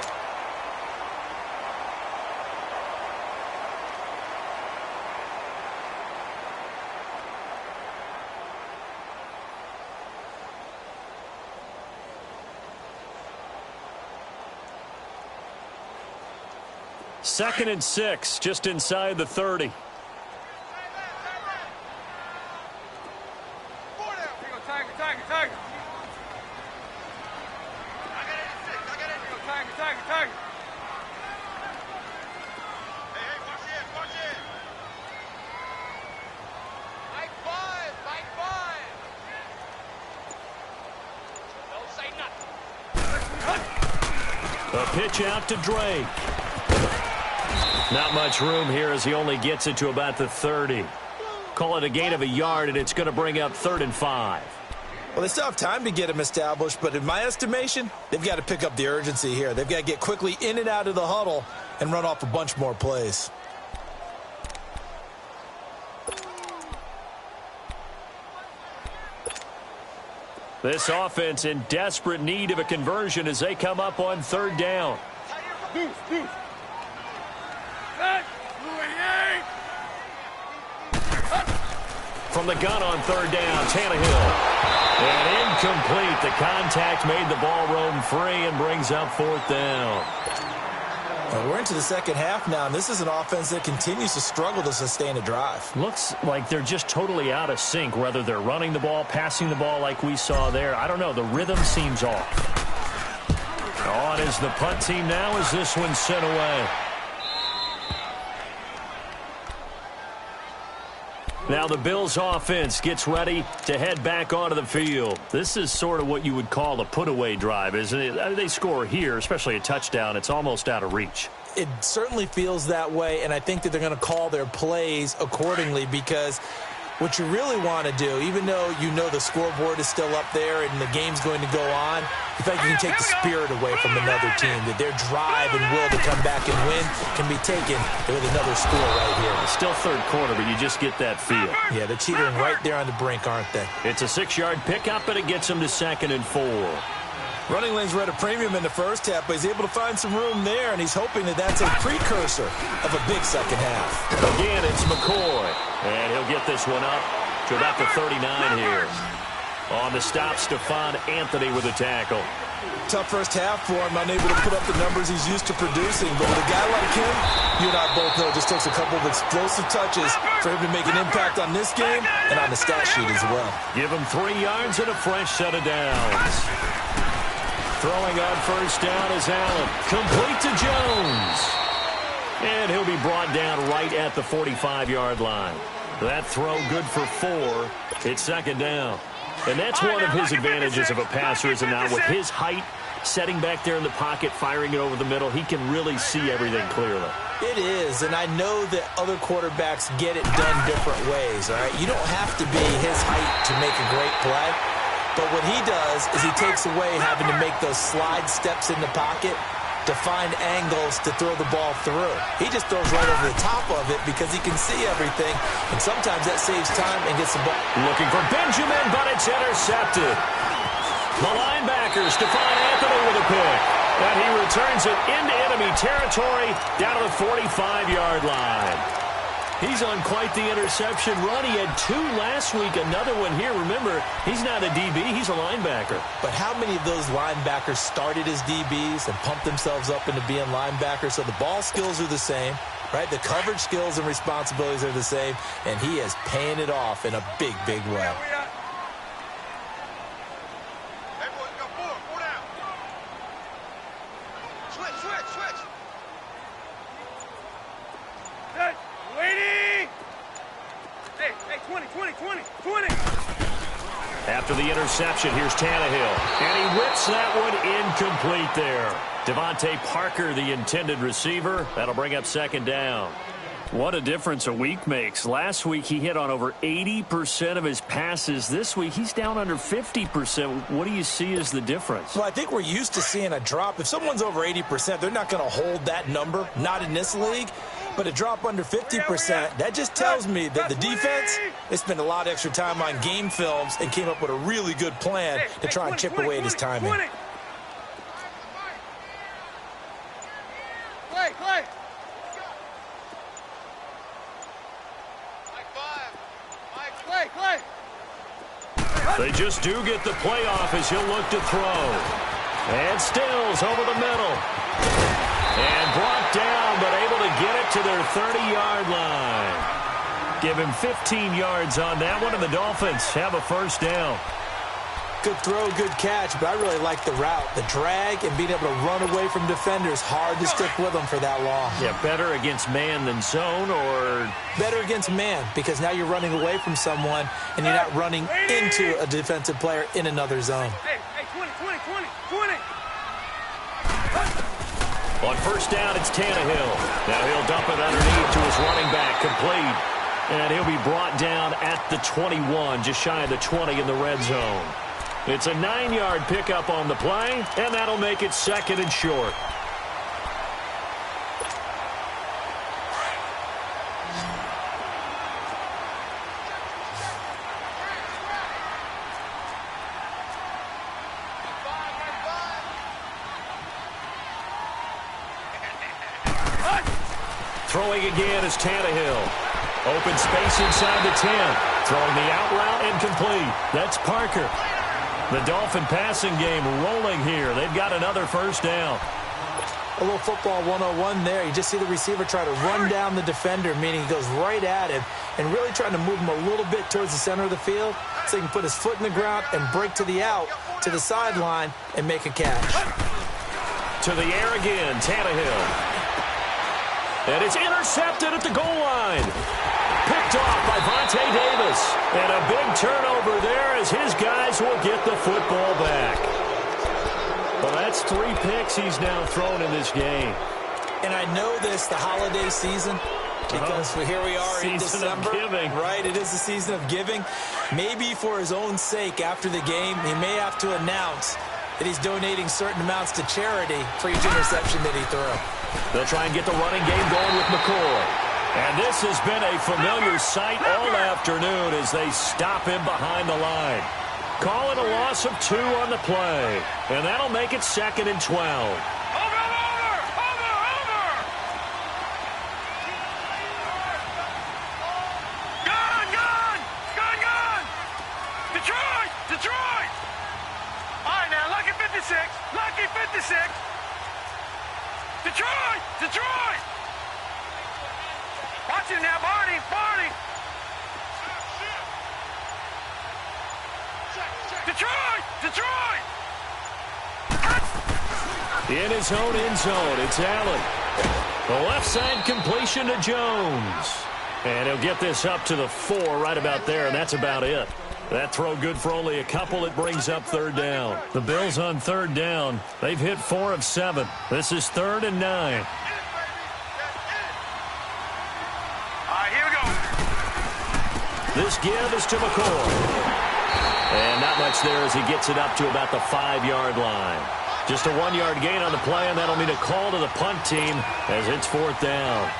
Second and 6, just inside the 30. Tiger. I got it at 6. Tiger. Hey, watch it. Mike 5. Don't say nothing. A pitch out to Drake. Not much room here as he only gets it to about the 30. Call it a gain of a yard, and it's going to bring up 3rd and 5. Well, they still have time to get him established, but in my estimation, they've got to pick up the urgency here. They've got to get quickly in and out of the huddle and run off a bunch more plays. This offense in desperate need of a conversion as they come up on 3rd down. Deuce. From the gun on 3rd down, Tannehill. And incomplete. The contact made the ball roam free and brings up 4th down. Well, we're into the second half now, and this is an offense that continues to struggle to sustain a drive. Looks like they're just totally out of sync, whether they're running the ball, passing the ball like we saw there. I don't know. The rhythm seems off. On is the punt team now as this one's sent away. Now the Bills offense gets ready to head back onto the field. This is sort of what you would call a put-away drive, isn't it? I mean, they score here, especially a touchdown. It's almost out of reach. It certainly feels that way, and I think that they're going to call their plays accordingly, because what you really want to do, even though you know the scoreboard is still up there and the game's going to go on, in fact, you can take the spirit away from another team, that their drive and will to come back and win can be taken with another score right here. It's still third quarter, but you just get that feel. Yeah, they're teetering right there on the brink, aren't they? It's a 6-yard pickup, and it gets them to 2nd and 4. Running lanes were at a premium in the first half, but he's able to find some room there, and he's hoping that that's a precursor of a big second half. Again, it's McCoy, and he'll get this one up to about the 39 here. On the stop, Stephon Anthony with a tackle. Tough first half for him, unable to put up the numbers he's used to producing, but with a guy like him, you and I both know it just takes a couple of explosive touches for him to make an impact on this game and on the stat sheet as well. Give him 3 yards and a fresh set of downs. Throwing on first down is Allen. Complete to Jones. And he'll be brought down right at the 45-yard line. That throw good for 4. It's 2nd down. And that's one of his advantages of a passer, is now with his height, setting back there in the pocket, firing it over the middle, he can really see everything clearly. It is, and I know that other quarterbacks get it done different ways, all right? You don't have to be his height to make a great play. But what he does is he takes away having to make those slide steps in the pocket to find angles to throw the ball through. He just throws right over the top of it because he can see everything, and sometimes that saves time and gets the ball. Looking for Benjamin, but it's intercepted. The linebacker, Stephon Anthony with a pick. And he returns it into enemy territory down to the 45-yard line. He's on quite the interception run. He had 2 last week, another one here. Remember, he's not a DB, he's a linebacker. But how many of those linebackers started as DBs and pumped themselves up into being linebackers? So the ball skills are the same, right? The coverage skills and responsibilities are the same, and he is paying it off in a big, big way. After the interception, here's Tannehill. And he whips that one incomplete there. Devontae Parker, the intended receiver. That'll bring up 2nd down. What a difference a week makes. Last week, he hit on over 80% of his passes. This week, he's down under 50%. What do you see as the difference? Well, I think we're used to seeing a drop. If someone's over 80%, they're not going to hold that number, not in this league. But a drop under 50%, that just tells me that the defense, they spent a lot of extra time on game films and came up with a really good plan to try and chip away at his timing. They just do get the playoff as he'll look to throw. And Stills over the middle. And brought down, but able to get it to their 30-yard line. Give him 15 yards on that one, and the Dolphins have a first down. Good throw, good catch, but I really like the route. The drag and being able to run away from defenders, hard to stick with them for that long. Yeah, better against man than zone, or? Better against man, because now you're running away from someone, and you're not running into a defensive player in another zone. Hey, 20. On first down, it's Tannehill. Now he'll dump it underneath to his running back, complete. And he'll be brought down at the 21, just shy of the 20 in the red zone. It's a 9-yard pickup on the play, and that'll make it 2nd and short. Throwing again is Tannehill. Open space inside the 10. Throwing the out route incomplete. That's Parker. The Dolphin passing game rolling here. They've got another first down. A little football 101 there. You just see the receiver try to run down the defender, meaning he goes right at him and really trying to move him a little bit towards the center of the field so he can put his foot in the ground and break to the out, to the sideline, and make a catch. To the air again, Tannehill. And it's intercepted at the goal line. Picked picked off by Vontae Davis. And a big turnover there as his guys will get the football back. Well, that's 3 picks he's now thrown in this game. And I know this, the holiday season, because here we are in December. Season of giving. Right, it is the season of giving. Maybe for his own sake after the game, he may have to announce that he's donating certain amounts to charity for each interception that he threw. They'll try and get the running game going with McCoy. And this has been a familiar sight all afternoon as they stop him behind the line. Call it a loss of 2 on the play. And that'll make it 2nd and 12. Detroit! All right, now, lucky 56. Lucky 56. Detroit! Watch it now, Barney. Detroit! In his own end zone, it's Allen. The left side completion to Jones. And he'll get this up to the 4 right about there, and that's about it. That throw good for only a couple. It brings up 3rd down. The Bills on 3rd down. They've hit 4 of 7. This is 3rd and 9. All right, here we go. This give is to McCoy. And not much there as he gets it up to about the 5-yard line. Just a 1-yard gain on the play, and that'll mean a call to the punt team as it's 4th down.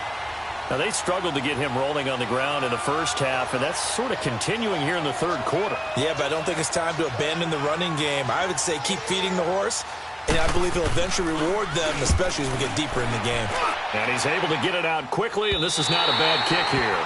Now, they struggled to get him rolling on the ground in the first half, and that's sort of continuing here in the 3rd quarter. Yeah, but I don't think it's time to abandon the running game. I would say keep feeding the horse, and I believe he'll eventually reward them, especially as we get deeper in the game. And he's able to get it out quickly, and this is not a bad kick here.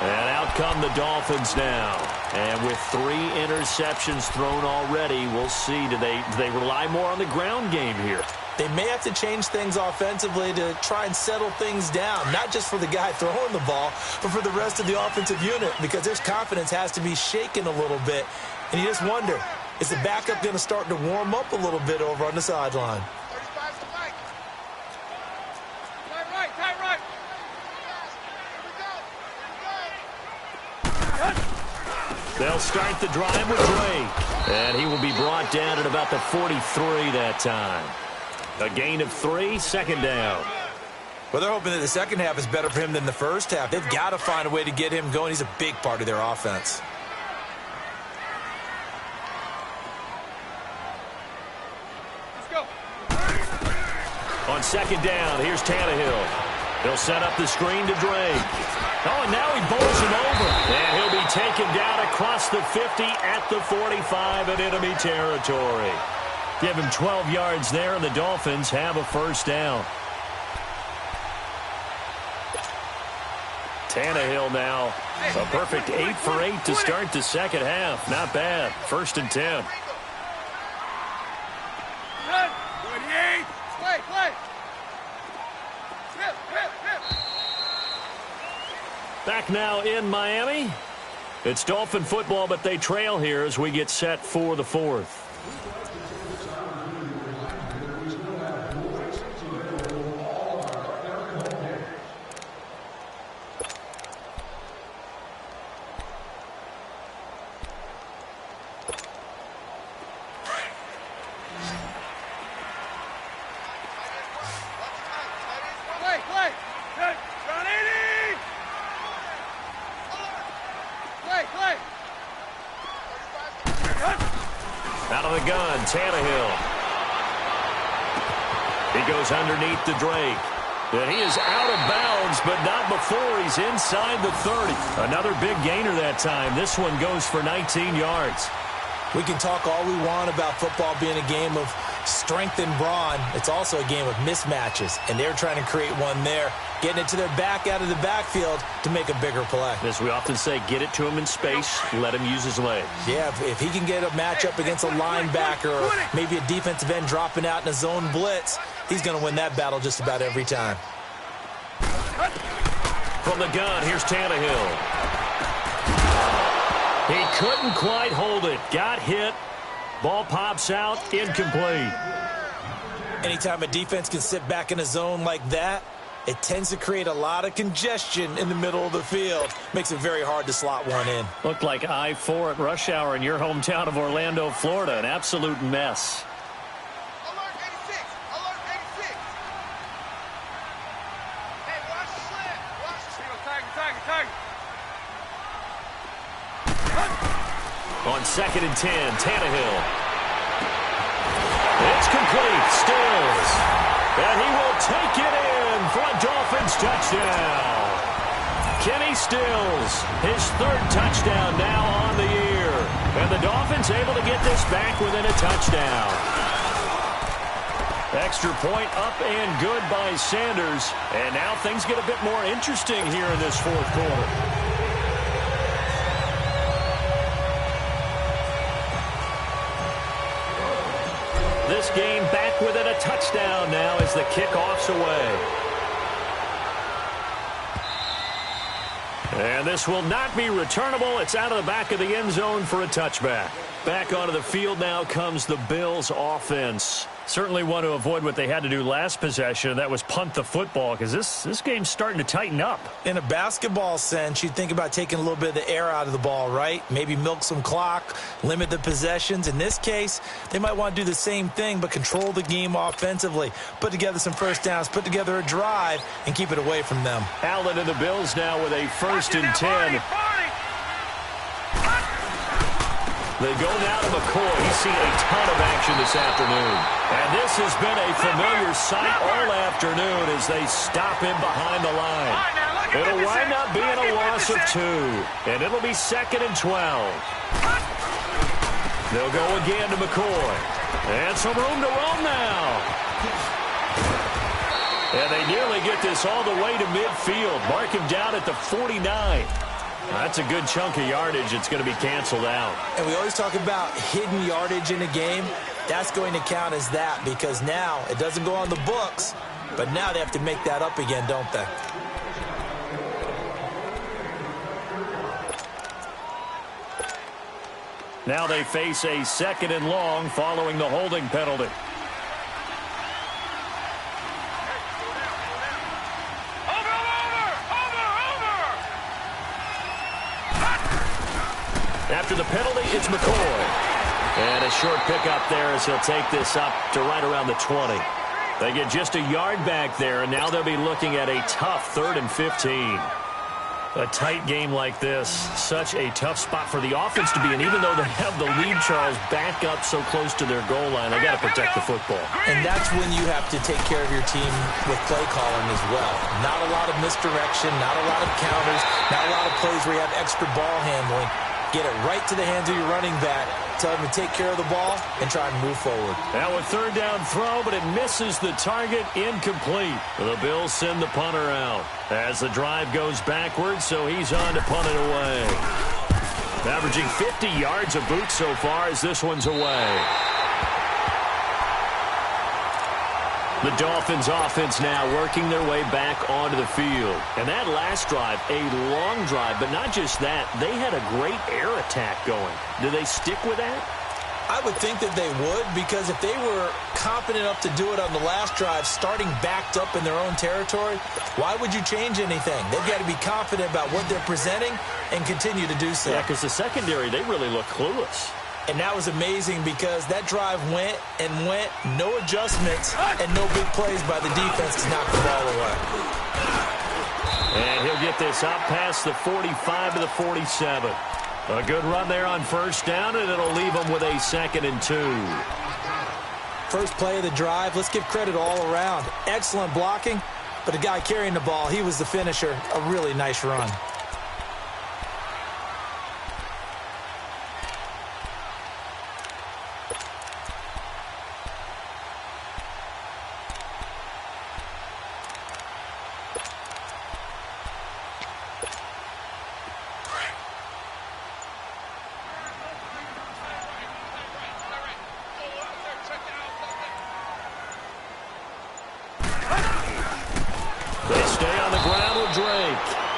And out come the Dolphins now. And with 3 interceptions thrown already, we'll see. Do they rely more on the ground game here? They may have to change things offensively to try and settle things down, not just for the guy throwing the ball, but for the rest of the offensive unit, because their confidence has to be shaken a little bit. And you just wonder, is the backup going to start to warm up a little bit over on the sideline? 35 to Mike. Tight right. Here we go. They'll start the drive with Drake. And he will be brought down at about the 43 that time. A gain of 3, 2nd down. Well, they're hoping that the second half is better for him than the first half. They've got to find a way to get him going. He's a big part of their offense. Let's go. On 2nd down, here's Tannehill. He'll set up the screen to Drake. Oh, and now he bowls him over. And he'll be taken down across the 50 at the 45 in enemy territory. Give him 12 yards there, and the Dolphins have a 1st down. Tannehill now, a perfect 8 for 8 to start the second half. Not bad. 1st and 10. 28. Play. Back now in Miami. It's Dolphin football, but they trail here as we get set for the 4th. Play. Run 80. Play. Out of the gun, Tannehill. He goes underneath the Drake. And he is out of bounds, but not before he's inside the 30. Another big gainer that time. This one goes for 19 yards. We can talk all we want about football being a game of strength and brawn. It's also a game of mismatches, and they're trying to create one there, getting it to their back out of the backfield to make a bigger play. As we often say, get it to him in space, let him use his legs. Yeah, if he can get a matchup against a linebacker or maybe a defensive end dropping out in a zone blitz, he's going to win that battle just about every time. From the gun, here's Tannehill. He couldn't quite hold it. Got hit. Ball pops out. Incomplete. Anytime a defense can sit back in a zone like that, it tends to create a lot of congestion in the middle of the field. Makes it very hard to slot one in. Looked like I-4 at rush hour in your hometown of Orlando, Florida. An absolute mess. Alert 86! Alert 86! Hey, watch the slip! Watch the slip! Tiger! On 2nd and 10, Tannehill. It's complete. Stills. And he will take it in for a Dolphins touchdown. Kenny Stills, his 3rd touchdown now on the year. And the Dolphins able to get this back within a touchdown. Extra point up and good by Sanders. And now things get a bit more interesting here in this 4th quarter. This game back within a touchdown now as the kickoff's away. And this will not be returnable. It's out of the back of the end zone for a touchback. Back onto the field now comes the Bills offense. Certainly want to avoid what they had to do last possession, and that was punt the football, because this game's starting to tighten up. In a basketball sense, you'd think about taking a little bit of the air out of the ball, right? Maybe milk some clock, limit the possessions. In this case, they might want to do the same thing, but control the game offensively. Put together some first downs, put together a drive, and keep it away from them. Allen and the Bills now with a 1st and 10. They go now to McCoy. He's seen a ton of action this afternoon. And this has been a familiar sight all afternoon as they stop him behind the line. It'll wind up being a loss of 2. And it'll be 2nd and 12. They'll go again to McCoy. And some room to roam now. And they nearly get this all the way to midfield. Mark him down at the 49. That's a good chunk of yardage. It's going to be canceled out. And we always talk about hidden yardage in a game. That's going to count as that because now it doesn't go on the books, but now they have to make that up again, don't they? Now they face a 2nd and long following the holding penalty. After the penalty, it's McCoy. And a short pickup there as he'll take this up to right around the 20. They get just a yard back there, and now they'll be looking at a tough 3rd and 15. A tight game like this, such a tough spot for the offense to be in. Even though they have the lead, Charles, back up so close to their goal line, they got to protect the football. And that's when you have to take care of your team with play calling as well. Not a lot of misdirection, not a lot of counters, not a lot of plays where you have extra ball handling. Get it right to the hands of your running back. Tell him to take care of the ball and try and move forward. Now a 3rd down throw, but it misses the target, incomplete. The Bills send the punter out as the drive goes backwards, so he's on to punt it away. Averaging 50 yards a boot so far as this one's away. The Dolphins offense now working their way back onto the field. And that last drive, a long drive, but not just that. They had a great air attack going. Do they stick with that? I would think that they would, because if they were confident enough to do it on the last drive, starting backed up in their own territory, why would you change anything? They've got to be confident about what they're presenting and continue to do so. Yeah, because the secondary, they really look clueless. And that was amazing because that drive went and went, no adjustments, and no big plays by the defense to knock the ball away. And he'll get this up past the 45 to the 47. A good run there on 1st down, and it'll leave them with a 2nd and 2. First play of the drive, let's give credit all around. Excellent blocking, but the guy carrying the ball, he was the finisher. A really nice run.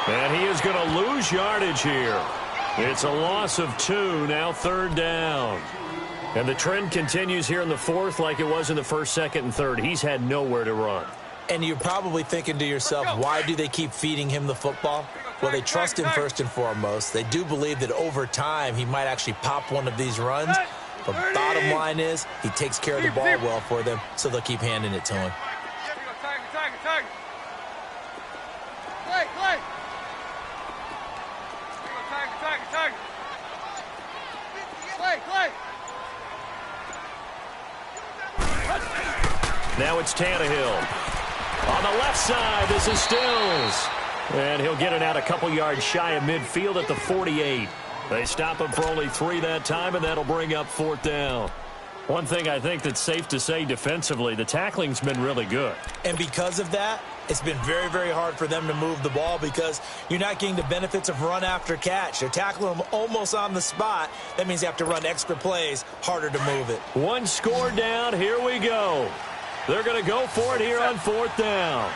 And he is going to lose yardage here. It's a loss of 2, now 3rd down. And the trend continues here in the 4th like it was in the 1st, 2nd, and 3rd. He's had nowhere to run. And you're probably thinking to yourself, why do they keep feeding him the football? Well, they trust him first and foremost. They do believe that over time he might actually pop one of these runs. But bottom line is he takes care of the ball well for them, so they'll keep handing it to him. Now it's Tannehill. On the left side, this is Stills. And he'll get it out a couple yards shy of midfield at the 48. They stop him for only 3 that time, and that'll bring up 4th down. One thing I think that's safe to say defensively, the tackling's been really good. And because of that, it's been very, very hard for them to move the ball because you're not getting the benefits of run after catch. They're tackling them almost on the spot. That means you have to run extra plays, harder to move it. 1 score down. Here we go. They're going to go for it here on 4th down.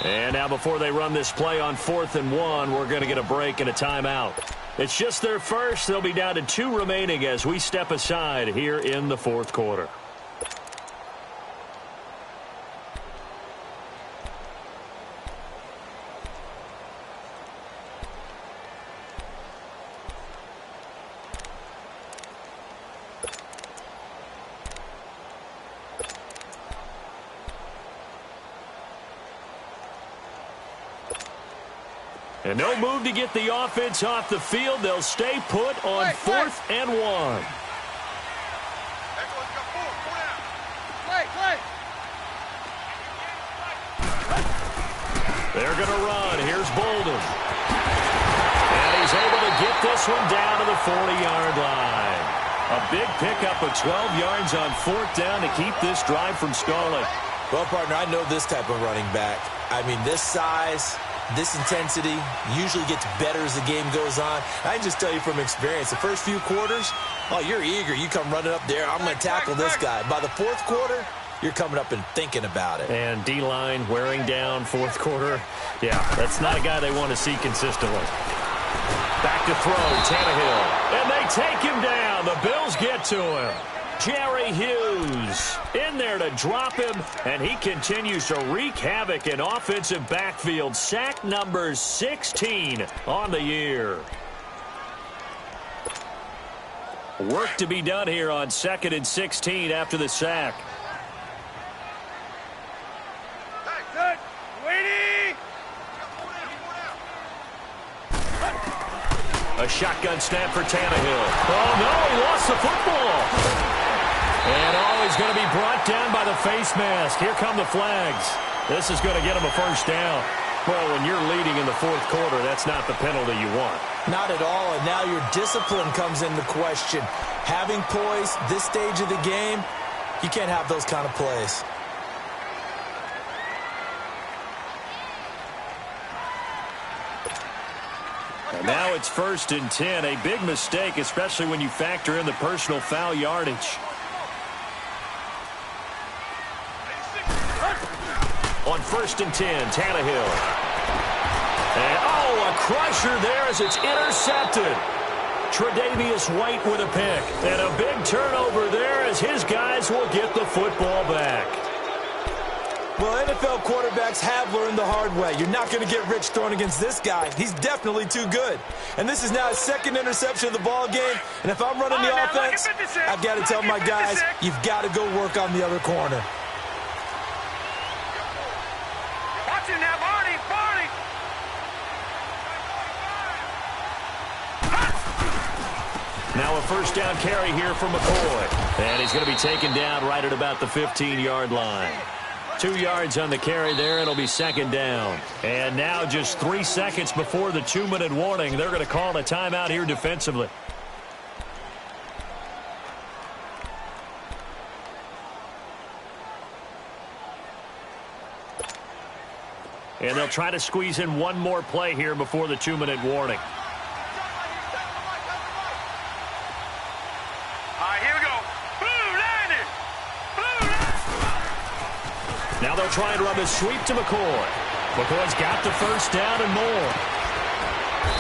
And now before they run this play on 4th and 1, we're going to get a break and a timeout. It's just their first. They'll be down to 2 remaining as we step aside here in the 4th quarter. And no move to get the offense off the field. They'll stay put on 4th and 1. They're going to run. Here's Bolden. And he's able to get this one down to the 40-yard line. A big pickup of 12 yards on 4th down to keep this drive from stalling. Well, partner, I know this type of running back. I mean, this size, this intensity usually gets better as the game goes on. I can just tell you from experience, the first few quarters, oh, you're eager. You come running up there, I'm going to tackle this guy. By the 4th quarter, you're coming up and thinking about it. And D-line wearing down 4th quarter. Yeah, that's not a guy they want to see consistently. Back to throw, Tannehill. And they take him down. The Bills get to him. Jerry Hughes in there to drop him, and he continues to wreak havoc in offensive backfield. Sack number 16 on the year. Work to be done here on 2nd and 16 after the sack. A shotgun snap for Tannehill. Oh, no, he lost the football. And he's going to be brought down by the face mask. Here come the flags. This is going to get him a 1st down. Well, when you're leading in the 4th quarter, that's not the penalty you want. Not at all, and now your discipline comes into question. Having poise this stage of the game, you can't have those kind of plays. And now it's 1st and 10. A big mistake, especially when you factor in the personal foul yardage. On 1st and 10, Tannehill. And, a crusher there as it's intercepted. Tre'Davious White with a pick. And a big turnover there as his guys will get the football back. Well, NFL quarterbacks have learned the hard way. You're not going to get rich throwing against this guy. He's definitely too good. And this is now his 2nd interception of the ball game. And if I'm running the offense, I've got to tell my guys, you've got to go work on the other corner. Watch him now, Barney. Now a 1st down carry here for McCoy. And he's going to be taken down right at about the 15-yard line. 2 yards on the carry there. It'll be 2nd down. And now just 3 seconds before the 2-minute warning, they're going to call a timeout here defensively. And they'll try to squeeze in one more play here before the 2-minute warning. Now they'll try and run the sweep to McCoy. McCoy's got the first down and more.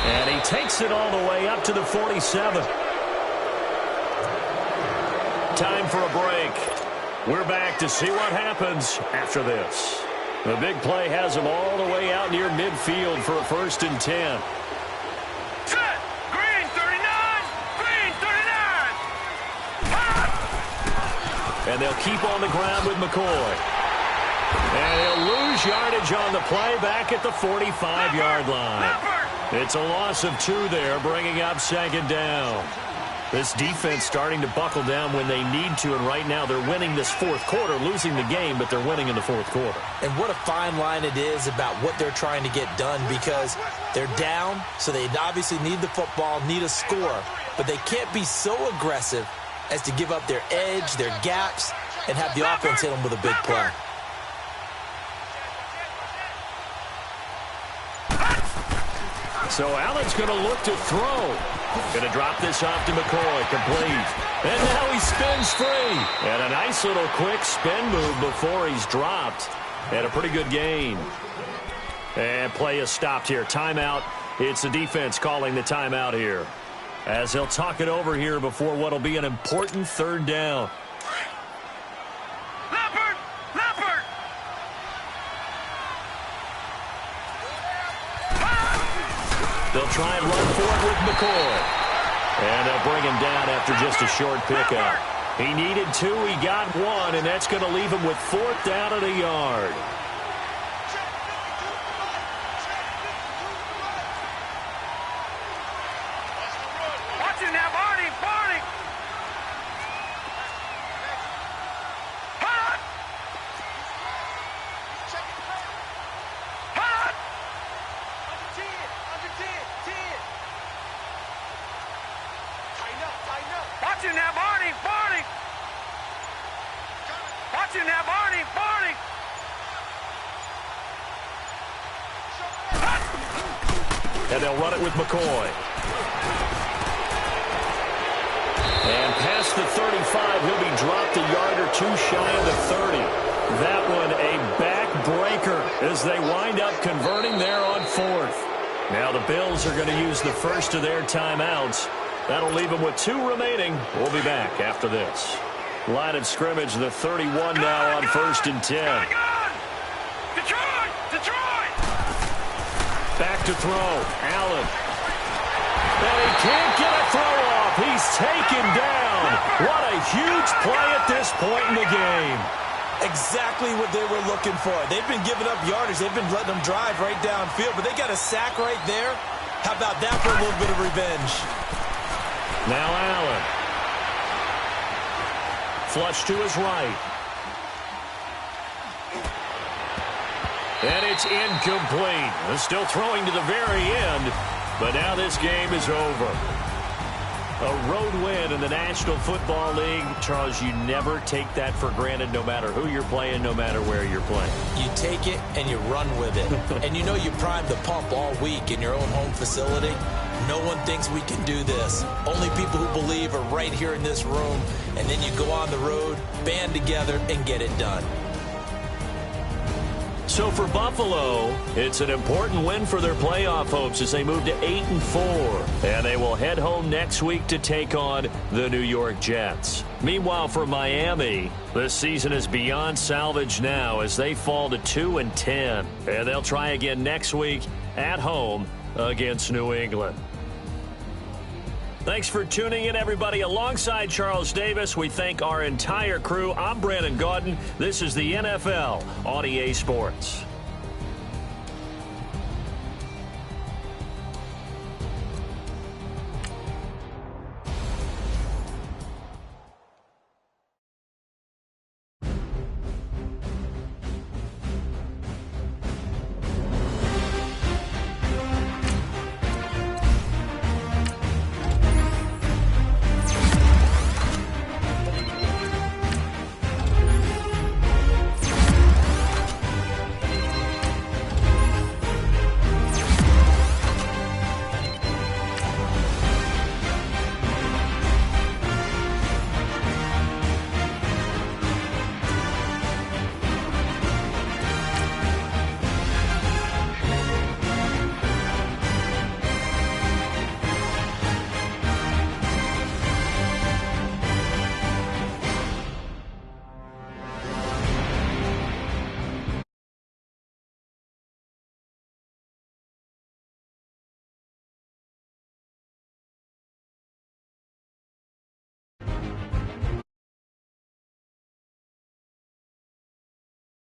And he takes it all the way up to the 47. Time for a break. We're back to see what happens after this. The big play has him all the way out near midfield for a 1st and 10. Set. Green 39. Green 39. Hot. And they'll keep on the ground with McCoy. And he'll lose yardage on the play back at the 45-yard line. It's a loss of 2 there, bringing up 2nd down. This defense starting to buckle down when they need to, and right now they're winning this 4th quarter, losing the game, but they're winning in the 4th quarter. And what a fine line it is about what they're trying to get done, because they're down, so they obviously need the football, need a score, but they can't be so aggressive as to give up their edge, their gaps, and have the offense hit them with a big play. So Allen's going to look to throw. Going to drop this off to McCoy. Complete. And now he spins free. And a nice little quick spin move before he's dropped. And a pretty good gain. And play is stopped here. Timeout. It's the defense calling the timeout here, as they'll talk it over here before what will be an important 3rd down. They'll try and run for it with McCoy. And they'll bring him down after just a short pickup. He needed 2, he got 1, and that's going to leave him with 4th down at a yard. Watch it now, Barney, Barney. Hot. Hot. Under 10. Tighten up. Watch it now, Barney, Barney. Watch it now, Barney, Barney. And they'll run it with McCoy. And past the 35, he'll be dropped a yard or 2 shy of the 30. That one a backbreaker as they wind up converting there on 4th. Now the Bills are going to use the first of their timeouts. That'll leave them with 2 remaining. We'll be back after this. Line of scrimmage, the 31 now on 1st and 10. Detroit! Back to throw. Allen. And he can't get a throw off. He's taken down. What a huge play at this point in the game. Exactly what they were looking for. They've been giving up yardage. They've been letting them drive right downfield, but they got a sack right there. How about that for a little bit of revenge? Now Allen. Flush to his right. And it's incomplete. They're still throwing to the very end, but now this game is over. A road win in the National Football League. Charles, you never take that for granted, no matter who you're playing, no matter where you're playing. You take it and you run with it. And you know you primed the pump all week in your own home facility. No one thinks we can do this. Only people who believe are right here in this room. And then you go on the road, band together, and get it done. So for Buffalo, it's an important win for their playoff hopes as they move to 8-4. And they will head home next week to take on the New York Jets. Meanwhile, for Miami, this season is beyond salvage now as they fall to 2-10. And they'll try again next week at home against New England. Thanks for tuning in, everybody. Alongside Charles Davis, we thank our entire crew. I'm Brandon Gaudin. This is the NFL on EA Sports.